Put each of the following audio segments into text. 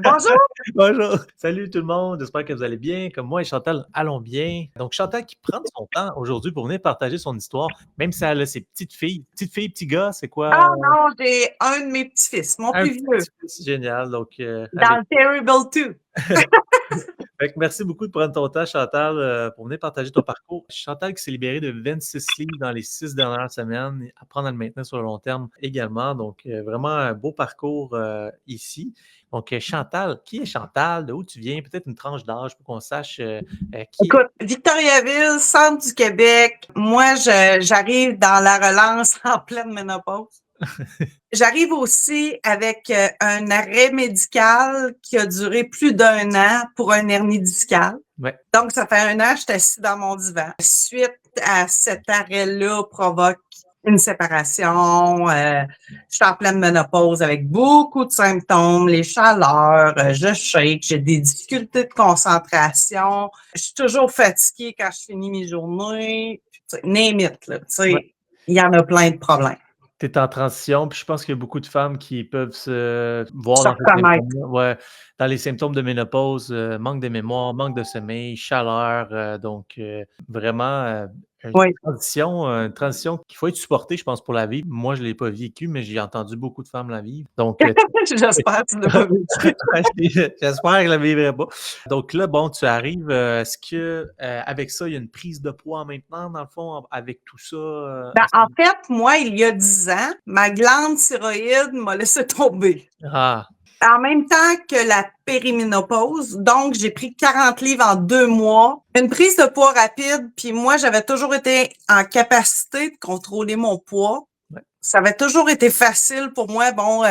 Bonjour! Bonjour! Salut tout le monde, j'espère que vous allez bien. Comme moi et Chantal, allons bien. Donc Chantal qui prend son temps aujourd'hui pour venir partager son histoire, même si elle a ses petites filles. Petites filles, petits gars, c'est quoi? Ah non, j'ai un de mes petits-fils, mon Un plus vieux, petit-fils, génial. Donc, dans allez. le Terrible 2. Fait que merci beaucoup de prendre ton temps, Chantal, pour venir partager ton parcours. Chantal qui s'est libérée de 26 livres dans les 6 dernières semaines, apprendre à le maintenir sur le long terme également. Donc, vraiment un beau parcours ici. Donc, Chantal, qui est Chantal? De où tu viens? Peut-être une tranche d'âge pour qu'on sache qui est. Écoute, Victoriaville, centre du Québec. Moi, j'arrive dans la relance en pleine ménopause. J'arrive aussi avec un arrêt médical qui a duré plus d'1 an pour un hernie discale. Ouais. Donc, ça fait 1 an que je suis assise dans mon divan. Suite à cet arrêt-là provoque une séparation. Je suis en pleine ménopause avec beaucoup de symptômes, les chaleurs, je shake, j'ai des difficultés de concentration. Je suis toujours fatiguée quand je finis mes journées. Name it, là. Tu sais, il y en a plein de problèmes. Tu es en transition, puis je pense qu'il y a beaucoup de femmes qui peuvent se voir Se dans ces reconnaître. symptômes-là. Ouais, dans les symptômes de ménopause, manque de mémoire, manque de sommeil, chaleur, donc vraiment Oui. une transition qu'il faut être supporté, je pense, pour la vivre. Moi, je l'ai pas vécu, mais j'ai entendu beaucoup de femmes la vivre. Donc, J'espère que tu l'as pas vécu. j'espère que je la vivrai pas. Donc là, bon, tu arrives, est-ce que avec ça, il y a une prise de poids maintenant, dans le fond, avec tout ça? Ben, en fait, moi, il y a 10 ans, ma glande thyroïde m'a laissé tomber. Ah, En même temps que la périménopause, donc j'ai pris 40 livres en 2 mois, une prise de poids rapide, puis moi, j'avais toujours été en capacité de contrôler mon poids. ouais. Ça avait toujours été facile pour moi. Bon, tu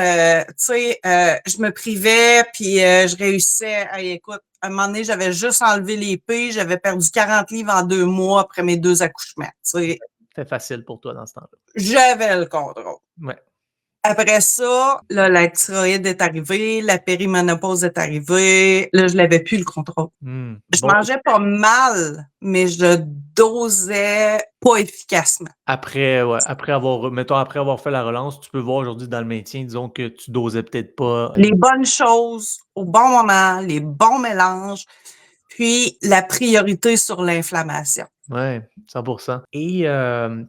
sais, je me privais, puis je réussissais. Hey, écoute, à un moment donné, j'avais juste enlevé l'épée, j'avais perdu 40 livres en 2 mois après mes 2 accouchements. Tu sais, C'était facile pour toi dans ce temps-là. j'avais le contrôle. Ouais. Après ça, là, la thyroïde est arrivée, la périménopause est arrivée. Là, je n'avais plus le contrôle. Je Bon, mangeais pas mal, mais je dosais pas efficacement. après, ouais, mettons, après avoir fait la relance, tu peux voir aujourd'hui dans le maintien, disons que tu dosais peut-être pas. Les bonnes choses au bon moment, les bons mélanges, puis la priorité sur l'inflammation. Ouais, 100%. Et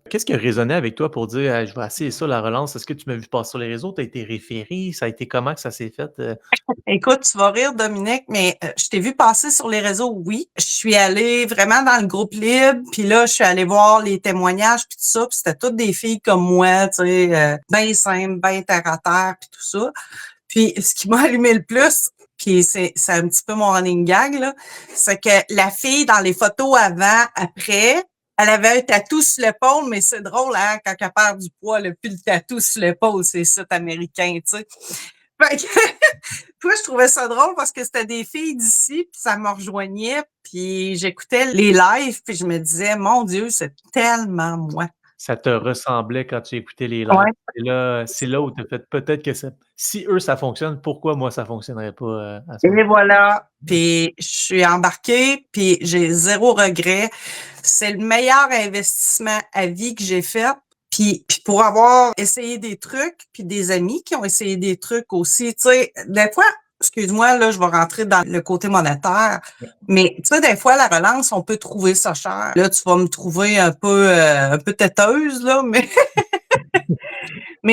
qu'est-ce qui a résonné avec toi pour dire je vais essayer ça, la relance? Est-ce que tu m'as vu passer sur les réseaux? Tu as été référé? Ça a été comment que ça s'est fait? Écoute, tu vas rire, Dominique, mais je t'ai vu passer sur les réseaux, oui. Je suis allée vraiment dans le groupe libre, puis là, je suis allée voir les témoignages, puis tout ça, puis c'était toutes des filles comme moi, tu sais, bien simples, bien terre à terre, puis tout ça. Puis ce qui m'a allumé le plus, puis c'est un petit peu mon running gag, là, c'est que la fille, dans les photos avant, après, elle avait un tatou sur l'épaule, mais c'est drôle, hein, quand elle perd du poids, elle a plus le tatou sur l'épaule, c'est ça, américain, tu sais. Fait que, toi, je trouvais ça drôle parce que c'était des filles d'ici, puis ça me rejoignait, puis j'écoutais les lives, puis je me disais, mon Dieu, c'est tellement moi. Ça te ressemblait quand tu écoutais les lives. Ouais. C'est là où tu as fait peut-être que si eux, ça fonctionne, pourquoi moi, ça fonctionnerait pas à ce Et moment-là? voilà. Puis je suis embarquée, puis j'ai 0 regret. C'est le meilleur investissement à vie que j'ai fait. Puis pour avoir essayé des trucs, puis des amis qui ont essayé des trucs aussi, tu sais, des fois, excuse-moi, là, je vais rentrer dans le côté monétaire, mais tu sais, des fois, la relance, on peut trouver ça cher. Là, tu vas me trouver un peu têteuse, là, mais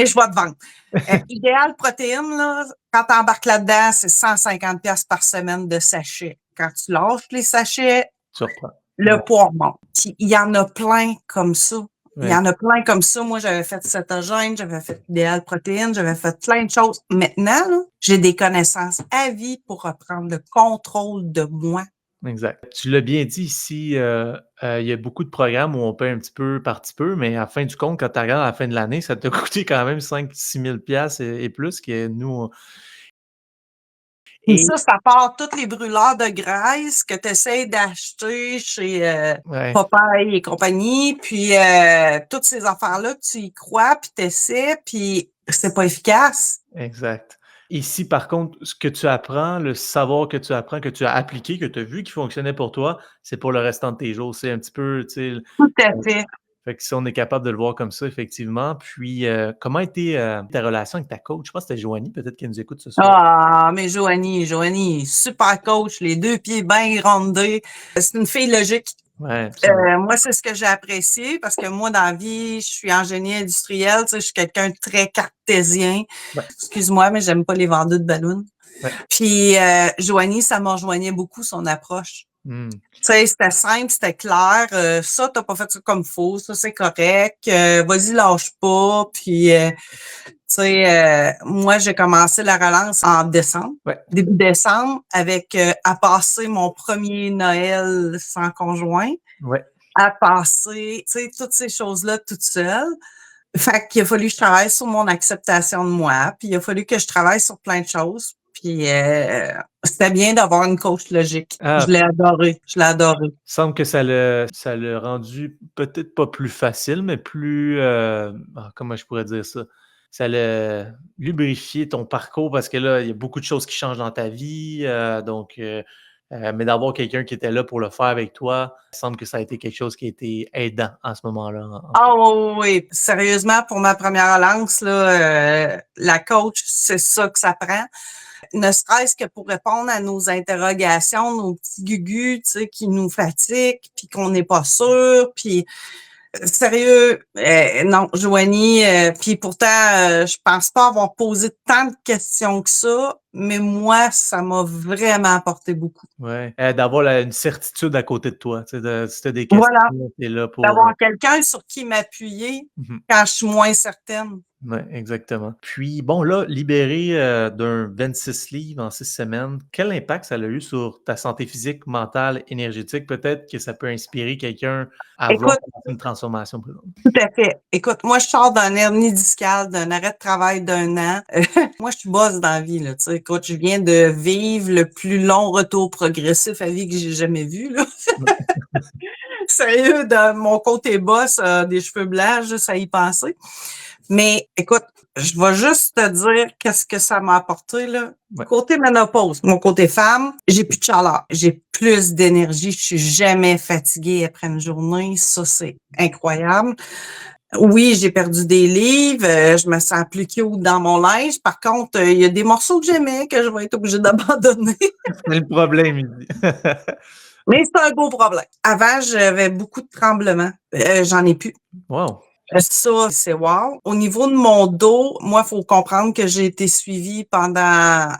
je vais te vendre. Idéal protéine, là, quand tu embarques là-dedans, c'est 150 $ par semaine de sachets. Quand tu lâches les sachets, Tu reprends. le Ouais. poids remonte. Puis, il y en a plein comme ça. Il y Ouais. en a plein comme ça. Moi, j'avais fait cétogène, j'avais fait idéal protéine, j'avais fait plein de choses. Maintenant, là, j'ai des connaissances à vie pour reprendre le contrôle de moi. Exact. Tu l'as bien dit ici, il y a beaucoup de programmes où on paie un petit peu par petit peu, mais à la fin du compte, quand tu regardes à la fin de l'année, ça t'a coûté quand même 5 000 6 000 et plus que nous. Puis Et ça part tous les brûleurs de graisse que tu essaies d'acheter chez ouais, Popeye et compagnie, puis toutes ces affaires-là que tu y crois, puis tu essaies, puis c'est pas efficace. exact. Ici, par contre, ce que tu apprends, le savoir que tu apprends, que tu as appliqué, que tu as vu qui fonctionnait pour toi, c'est pour le restant de tes jours. C'est un petit peu, tu sais, Tout à fait. Fait que si on est capable de le voir comme ça, effectivement. Puis, comment a été ta relation avec ta coach? Je pense que c'était Joanie, peut-être, qui nous écoute ce soir. Ah, mais Joanie, super coach, les 2 pieds bien rondés. C'est une fille logique. Ouais, absolument. Moi, c'est ce que j'ai apprécié parce que moi, dans la vie, je suis en génie industriel, tu sais, je suis quelqu'un de très cartésien. Ouais, Excuse-moi, mais j'aime pas les vendeurs de ballons. ouais. Puis, Joanie, ça me rejoignait beaucoup son approche. Hmm. Tu sais, c'était simple, c'était clair. Ça, t'as pas fait ça comme faut. Ça, c'est correct. Vas-y, lâche pas. Puis, tu sais, moi, j'ai commencé la relance en décembre, Ouais, début décembre, avec à passer mon premier Noël sans conjoint, ouais. à passer, tu sais, toutes ces choses-là toute seule. Fait qu'il a fallu que je travaille sur mon acceptation de moi, puis il a fallu que je travaille sur plein de choses. Puis c'était bien d'avoir une coach logique. Ah, Je l'ai adoré. Je l'ai adoré. semble que ça l'a rendu peut-être pas plus facile, mais plus, comment je pourrais dire ça? Ça l'a lubrifié ton parcours parce que là, il y a beaucoup de choses qui changent dans ta vie. Mais d'avoir quelqu'un qui était là pour le faire avec toi, il semble que ça a été quelque chose qui a été aidant en ce moment-là. Ah oui, oui. Sérieusement, pour ma première relance, là, la coach, c'est ça que ça prend. Ne serait-ce que pour répondre à nos interrogations, nos petits gugus, tu sais, qui nous fatiguent, puis qu'on n'est pas sûr, puis sérieux, non, Joanie, puis pourtant, je pense pas avoir posé tant de questions que ça, mais moi, ça m'a vraiment apporté beaucoup. Ouais. D'avoir une certitude à côté de toi. Tu sais, si tu as des Voilà, questions, tu es là pour. d'avoir quelqu'un sur qui m'appuyer Mhm. quand je suis moins certaine. Oui, exactement. Puis bon, là, libéré d'un 26 livres en 6 semaines, quel impact ça a eu sur ta santé physique, mentale, énergétique? Peut-être que ça peut inspirer quelqu'un à vouloir Écoute, commencer une transformation plus longue. tout à fait. Écoute, moi, je sors d'un hernie discale, d'un arrêt de travail d'1 an. Moi, je suis boss dans la vie, là. Tu sais, écoute, je viens de vivre le plus long retour progressif à vie que j'ai jamais vu, là. Sérieux, de mon côté boss, des cheveux blancs, juste à y penser. Mais écoute, je vais juste te dire qu'est-ce que ça m'a apporté, là. Ouais. Côté ménopause, mon côté femme, j'ai plus de chaleur, j'ai plus d'énergie, je suis jamais fatiguée après une journée, ça c'est incroyable. Oui, j'ai perdu des livres, je me sens plus cute dans mon linge. Par contre, il y a des morceaux que j'aimais que je vais être obligée d'abandonner. C'est le problème, il dit. Mais c'est un beau problème. Avant, j'avais beaucoup de tremblements. J'en ai plus. Wow. Ça, c'est wow. Au niveau de mon dos, moi, il faut comprendre que j'ai été suivie pendant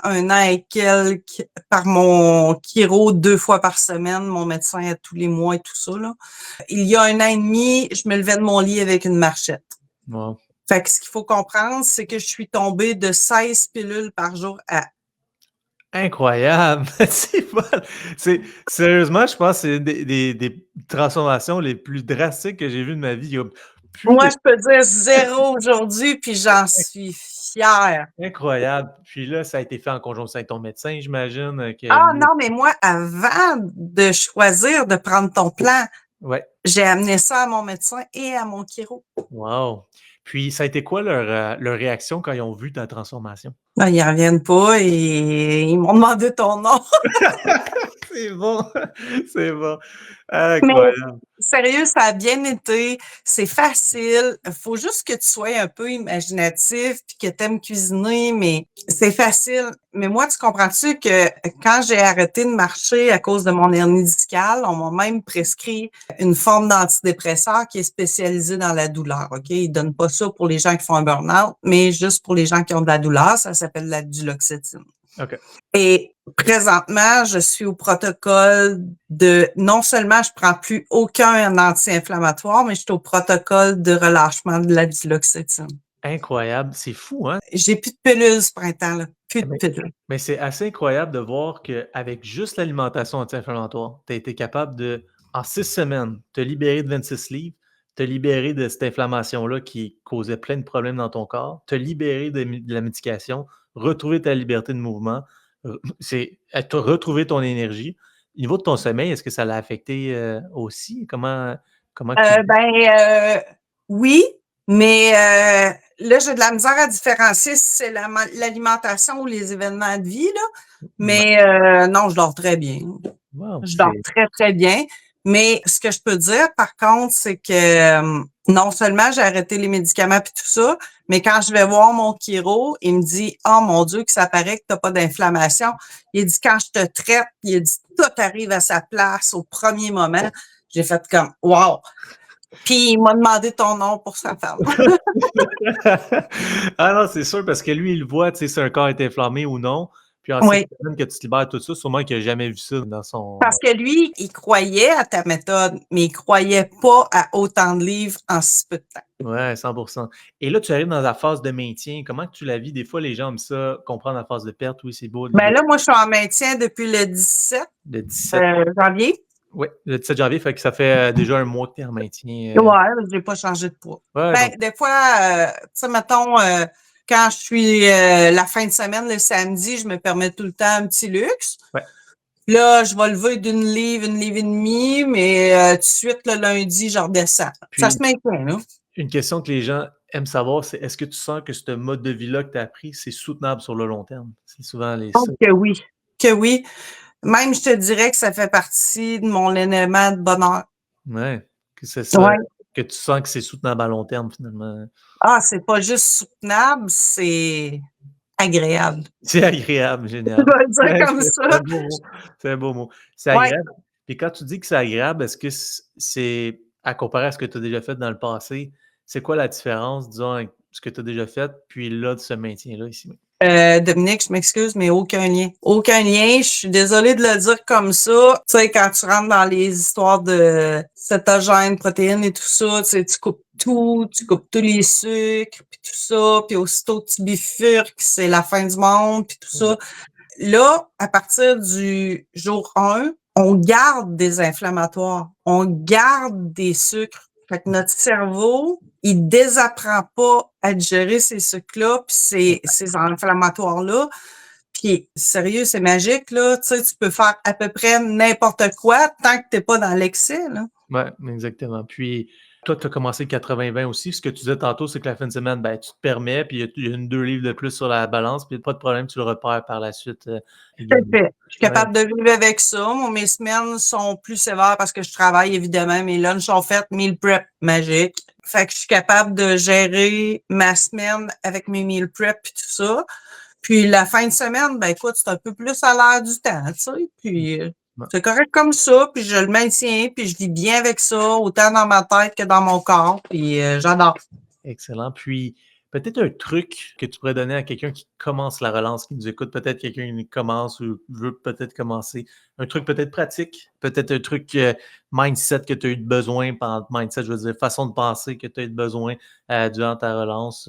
1 an et quelques par mon chiro 2 fois par semaine, mon médecin à tous les mois et tout ça, là. Il y a 1 an et demi, je me levais de mon lit avec une marchette. Wow. Fait que ce qu'il faut comprendre, c'est que je suis tombée de 16 pilules par jour à Incroyable! C'est pas- Sérieusement, je pense que c'est des transformations les plus drastiques que j'ai vues de ma vie. Il y a plus moi, de je peux dire 0 aujourd'hui, puis j'en suis fière. incroyable. Puis là, ça a été fait en conjonction avec ton médecin, j'imagine, que Ah lui. non, mais moi, avant de choisir de prendre ton plan, Ouais. j'ai amené ça à mon médecin et à mon chiro. Wow! Puis ça a été quoi leur réaction quand ils ont vu ta transformation? Ben, ils reviennent pas et ils m'ont demandé ton nom. C'est bon, c'est bon. Mais Incroyable. sérieux, ça a bien été. C'est facile. Faut juste que tu sois un peu imaginatif puis que tu aimes cuisiner, mais c'est facile. Mais moi, tu comprends-tu que quand j'ai arrêté de marcher à cause de mon hernie discale, on m'a même prescrit une forme d'antidépresseur qui est spécialisée dans la douleur. OK? Ils donnent pas ça pour les gens qui font un burn-out, mais juste pour les gens qui ont de la douleur. Ça s'appelle la duloxétine. OK. Et présentement, je suis au protocole de, non seulement je prends plus aucun anti-inflammatoire, mais je suis au protocole de relâchement de la duloxétine. Incroyable. C'est fou, hein? J'ai plus de pilules ce printemps, là. Plus de Mais, pilules. mais c'est assez incroyable de voir qu'avec juste l'alimentation anti-inflammatoire, tu as été capable de, en 6 semaines, te libérer de 26 livres, te libérer de cette inflammation-là qui causait plein de problèmes dans ton corps, te libérer de la médication, retrouver ta liberté de mouvement, retrouver ton énergie. Au niveau de ton sommeil, est-ce que ça l'a affecté aussi? Comment tu... Oui, mais là, j'ai de la misère à différencier si c'est l'alimentation ou les événements de vie, là. Ouais. Mais non, je dors très bien. Wow, Je dors très, très bien. Mais ce que je peux dire, par contre, c'est que Non seulement j'ai arrêté les médicaments puis tout ça, mais quand je vais voir mon chiro, il me dit: «Oh mon Dieu, que ça paraît que tu as pas d'inflammation». Il dit: «Quand je te traite», il a dit: «Tout arrive à sa place au premier moment». J'ai fait comme: «Wow!» Puis il m'a demandé ton nom pour sa femme. Ah non, c'est sûr, parce que lui, il le voit, tu sais, si un corps est inflammé ou non. Puis en 6 Oui, semaines que tu te libères tout ça, sûrement qu'il a jamais vu ça dans son... parce que lui, il croyait à ta méthode, mais il croyait pas à autant de livres en si peu de temps. Ouais, 100%. Et là, tu arrives dans la phase de maintien. Comment que tu la vis? Des fois, les gens aiment ça, comprendre la phase de perte. Oui, c'est beau de Ben libérer là, moi, je suis en maintien depuis le 17 le 17. janvier. Oui, le 17 janvier, fait que ça fait déjà un mois que tu es en maintien. Ouais, j'ai pas changé de poids. Ouais, Ben, donc, des fois, tu sais, mettons, quand je suis la fin de semaine, le samedi, je me permets tout le temps un petit luxe. ouais. Là, je vais lever une livre et demie, mais tout de suite, le lundi, je redescends. Ça se Puis, maintient, là. une question que les gens aiment savoir, c'est est-ce que tu sens que ce mode de vie-là que tu as appris, c'est soutenable sur le long terme? C'est souvent Oh, ça. que oui. Que oui. Même, je te dirais que ça fait partie de mon élément de bonheur. Ouais, que c'est ça, Ouais. que tu sens que c'est soutenable à long terme, finalement. Ah, c'est pas juste soutenable, c'est agréable. C'est agréable, Je génial. vais le dire Ouais, comme c'est un ça. beau mot. C'est un beau mot. C'est Ouais. agréable. Et quand tu dis que c'est agréable, est-ce que c'est à comparer à ce que tu as déjà fait dans le passé, c'est quoi la différence, disons, avec ce que tu as déjà fait, puis là, de ce maintien-là ici? Dominique, je m'excuse, mais aucun lien. Aucun lien. Je suis désolée de le dire comme ça. Tu sais, quand tu rentres dans les histoires de cétogène, protéines et tout ça, tu sais, tu coupes tous les sucres, puis tout ça, puis aussitôt que tu bifurques, c'est la fin du monde, puis tout ça. Exact. Là, à partir du jour 1, on garde des inflammatoires, on garde des sucres. Fait que notre cerveau, il désapprend pas à digérer ces sucres-là, puis ces inflammatoires-là. Puis sérieux, c'est magique, là. Tu sais, tu peux faire à peu près n'importe quoi tant que t'es pas dans l'excès, là. Ouais, exactement. Puis, toi, tu as commencé le 80-20 aussi. Ce que tu disais tantôt, c'est que la fin de semaine, ben, tu te permets, puis il y a une 2 livres de plus sur la balance, puis pas de problème, tu le repères par la suite Tout à également. fait. Je suis Ouais, capable de vivre avec ça. Moi, mes semaines sont plus sévères parce que je travaille, évidemment. Mes lunchs sont faits, meal prep magique. Fait que je suis capable de gérer ma semaine avec mes meal prep et tout ça. Puis la fin de semaine, ben écoute, c'est un peu plus à l'heure du temps, tu sais. Puis ouais, c'est correct comme ça, puis je le maintiens, puis je vis bien avec ça, autant dans ma tête que dans mon corps. Puis j'adore. excellent. Puis, peut-être un truc que tu pourrais donner à quelqu'un qui commence la relance, qui nous écoute, peut-être quelqu'un qui commence ou veut peut-être commencer. Un truc peut-être pratique, peut-être un truc mindset que tu as eu besoin, pendant mindset, je veux dire, façon de penser que tu as eu besoin durant ta relance.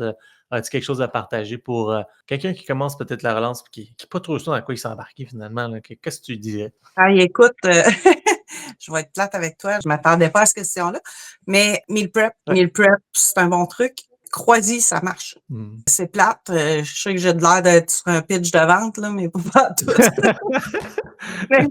As-tu quelque chose à partager pour quelqu'un qui commence peut-être la relance et qui n'est pas trop sûr dans quoi il s'est embarqué finalement? Qu'est-ce que tu dirais? Ah, écoute, je vais être plate avec toi, je m'attendais pas à cette question-là. Mais Ouais. meal prep, c'est un bon truc. Crois-y, ça marche. Mhm. C'est plate. Je sais que j'ai de l'air d'être sur un pitch de vente, là, mais pas tout. Mais,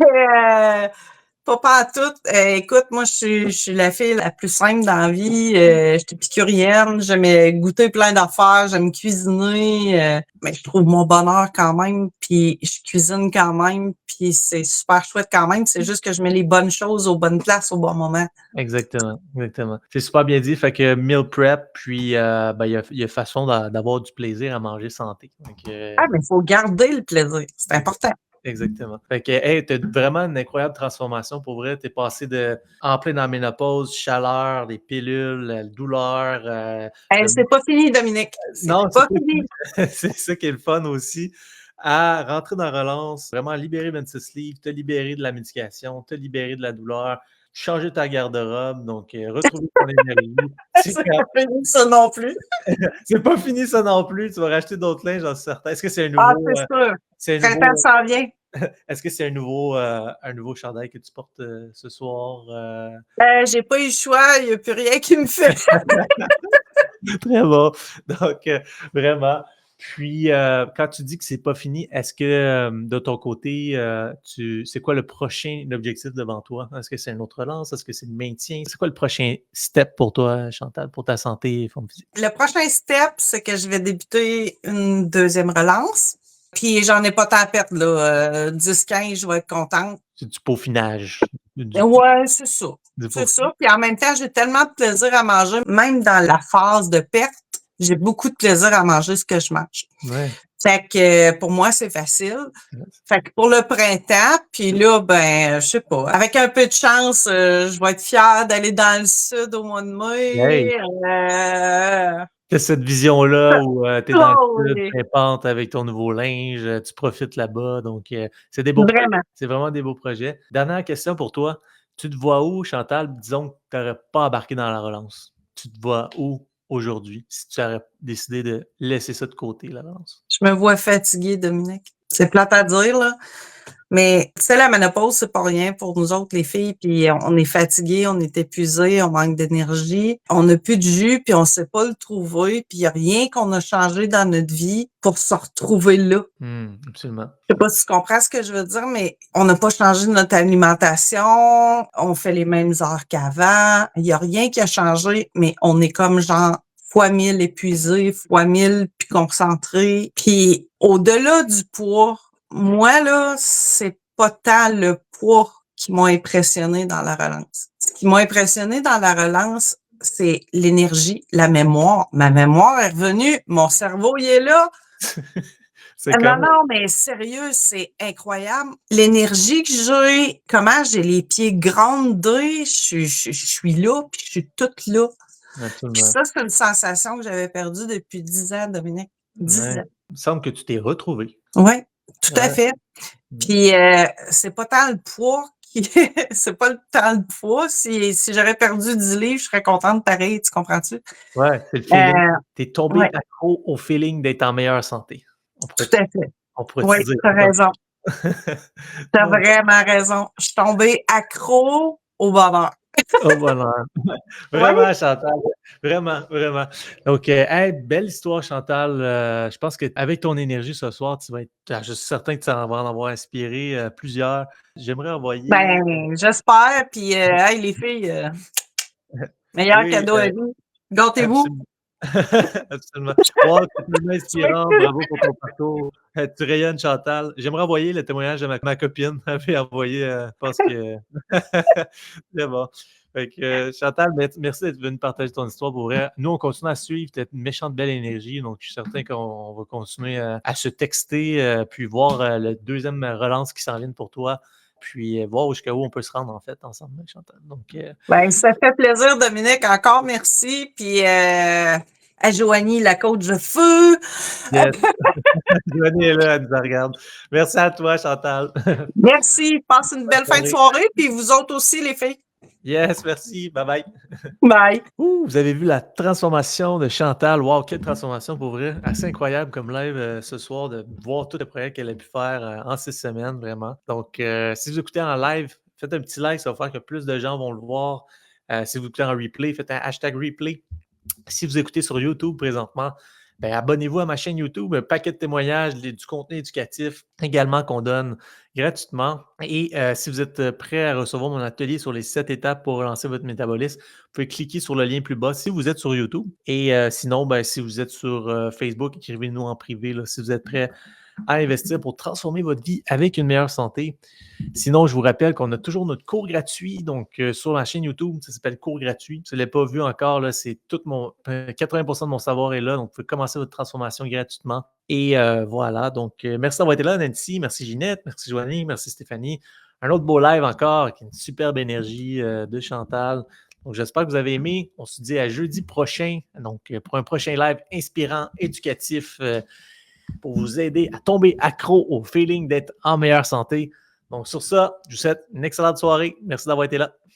pas tout. Écoute, moi, je suis la fille la plus simple dans la vie. Je suis épicurienne. J'aime goûter plein d'affaires. J'aime cuisiner. Mais je trouve mon bonheur quand même. Puis je cuisine quand même. Puis c'est super chouette quand même. C'est juste que je mets les bonnes choses aux bonnes places au bon moment. Exactement, exactement. C'est super bien dit. Fait que meal prep, puis ben, il y a façon d'avoir du plaisir à manger santé. Donc, Ah, mais il faut garder le plaisir. C'est important. exactement. Fait que, hey, t'as vraiment une incroyable transformation pour vrai. T'es passé de en plein dans la ménopause, chaleur, les pilules, la douleur. C'est pas fini, Dominique. C'est Non, c'est pas pas fini. c'est ça qui est le fun aussi. À rentrer dans la relance, vraiment libérer 26 livres, te libérer de la médication, te libérer de la douleur, changer ta garde-robe, donc retrouver ton énergie. C'est C'est pas fini, ça non plus. c'est pas fini ça non plus. Tu vas racheter d'autres linges, j'en suis certain. Est-ce que Ah, c'est sûr. c'est un Printemps nouveau, s'en vient. est-ce que c'est un nouveau chandail que tu portes ce soir? J'ai pas eu le choix, il y a plus rien qui me fait. Très bon. Donc, vraiment. Puis, quand tu dis que c'est pas fini, est-ce que de ton côté, c'est quoi le prochain objectif devant toi? Est-ce que c'est une autre relance? Est-ce que c'est le maintien? C'est quoi le prochain step pour toi, Chantal, pour ta santé et forme physique? Le prochain step, c'est que je vais débuter une deuxième relance. Puis j'en ai pas tant à perdre, là. 10-15, je vais être contente. C'est du peaufinage. Ouais, c'est ça. Du C'est ça. peaufinage. Puis en même temps, j'ai tellement de plaisir à manger. Même dans la phase de perte, j'ai beaucoup de plaisir à manger ce que je mange. Ouais. Fait que pour moi, c'est facile. Fait que pour le printemps, puis là, ben, je sais pas. Avec un peu de chance, je vais être fière d'aller dans le sud au mois de mai. Hey. T'as cette vision-là où t'es dans Oh le sud, oui. pimpante avec ton nouveau linge, tu profites là-bas. Donc, c'est des beaux projets. Vraiment. C'est vraiment des beaux projets. Dernière question pour toi. Tu te vois où, Chantal? Disons que tu n'aurais pas embarqué dans la relance. Tu te vois où aujourd'hui si tu aurais décidé de laisser ça de côté, la relance? Je me vois fatiguée, Dominique. C'est plate à dire, là. Mais tu sais, la ménopause, c'est pas rien pour nous autres, les filles, puis on est fatigué, on est épuisé, on manque d'énergie, on n'a plus de jus, puis on sait pas le trouver, puis il y a rien qu'on a changé dans notre vie pour se retrouver là. Absolument. Je sais pas si tu comprends ce que je veux dire, mais on n'a pas changé notre alimentation, on fait les mêmes heures qu'avant, il y a rien qui a changé, mais on est comme genre fois 1000 épuisé, fois 1000 puis concentré. Puis au-delà du poids, moi, là, c'est pas tant le poids qui m'a impressionné dans la relance. Ce qui m'a impressionné dans la relance, c'est l'énergie, la mémoire. Ma mémoire est revenue, mon cerveau, il est là. C'est Non, comme... non, mais sérieux, c'est incroyable. L'énergie que j'ai, comment j'ai les pieds grandés, je suis là, puis je suis toute là. Puis Absolument. ça, c'est une sensation que j'avais perdue depuis 10 ans, Dominique. 10 Ouais. ans. Il me semble que tu t'es retrouvé. Oui, tout à Ouais. fait. Puis c'est pas tant le poids qui c'est pas tant le poids. Si j'aurais perdu 10 livres, je serais contente pareil, tu comprends-tu? Ouais, c'est le feeling. Tu es tombé Ouais, accro au feeling d'être en meilleure santé. tout à fait. On pourrait Oui, dire tu as ça comme raison. ça. Tu as Ouais. vraiment raison. Je suis tombée accro au bonheur. Au bonheur. Vraiment, Chantal. Vraiment, vraiment. Donc, hey, belle histoire, Chantal. Je pense qu'avec ton énergie ce soir, tu vas être. Je suis certain que tu vas en avoir inspiré plusieurs. J'aimerais envoyer. Ben, j'espère. Puis, hey, les filles, meilleur Oui, cadeau à vie. Gâtez-vous. absolument. Absolument. Wow, c'est tellement inspirant. Bravo pour ton parcours. Tu rayonnes, Chantal. J'aimerais envoyer le témoignage de ma copine. Elle avait envoyé, je pense que. C'est bon. Fait que, Chantal, merci d'être venue partager ton histoire pour vrai. Nous, on continue à suivre. Tu as une méchante belle énergie. Donc, je suis certain qu'on va continuer à se texter, puis voir le deuxième relance qui s'en vient pour toi. Puis voir jusqu'à où on peut se rendre, en fait, ensemble, Chantal. Donc, Ben, ça fait plaisir, Dominique. Encore merci. Puis, à Joanie, la coach de feu. yes. Joanie est là, elle nous regarde. Merci à toi, Chantal. Merci. Passe une belle fin de soirée. Puis, vous autres aussi, les filles. Yes, merci. Bye bye. Bye. Ouh, vous avez vu la transformation de Chantal. Wow, quelle transformation pour vrai. Assez incroyable comme live ce soir de voir tout le projet qu'elle a pu faire en 6 semaines, vraiment. Donc, si vous écoutez en live, faites un petit like, ça va faire que plus de gens vont le voir. Si vous écoutez en replay, faites un hashtag replay. Si vous écoutez sur YouTube présentement, ben, abonnez-vous à ma chaîne YouTube, un paquet de témoignages, du contenu éducatif également qu'on donne gratuitement. Et si vous êtes prêt à recevoir mon atelier sur les 7 étapes pour relancer votre métabolisme, vous pouvez cliquer sur le lien plus bas si vous êtes sur YouTube. Et sinon, ben, si vous êtes sur Facebook, écrivez-nous en privé là, si vous êtes prêt à investir pour transformer votre vie avec une meilleure santé. Sinon, je vous rappelle qu'on a toujours notre cours gratuit, donc sur ma chaîne YouTube, ça s'appelle Cours gratuit. Si vous ne l'avez pas vu encore, là, c'est tout 80% de mon savoir est là, donc vous pouvez commencer votre transformation gratuitement. Et voilà, donc merci d'avoir été là, Nancy, merci Ginette, merci Joanie, merci Stéphanie. Un autre beau live encore avec une superbe énergie de Chantal. Donc, j'espère que vous avez aimé. On se dit à jeudi prochain, donc pour un prochain live inspirant, éducatif, pour vous aider à tomber accro au feeling d'être en meilleure santé. Donc, sur ça, je vous souhaite une excellente soirée. Merci d'avoir été là.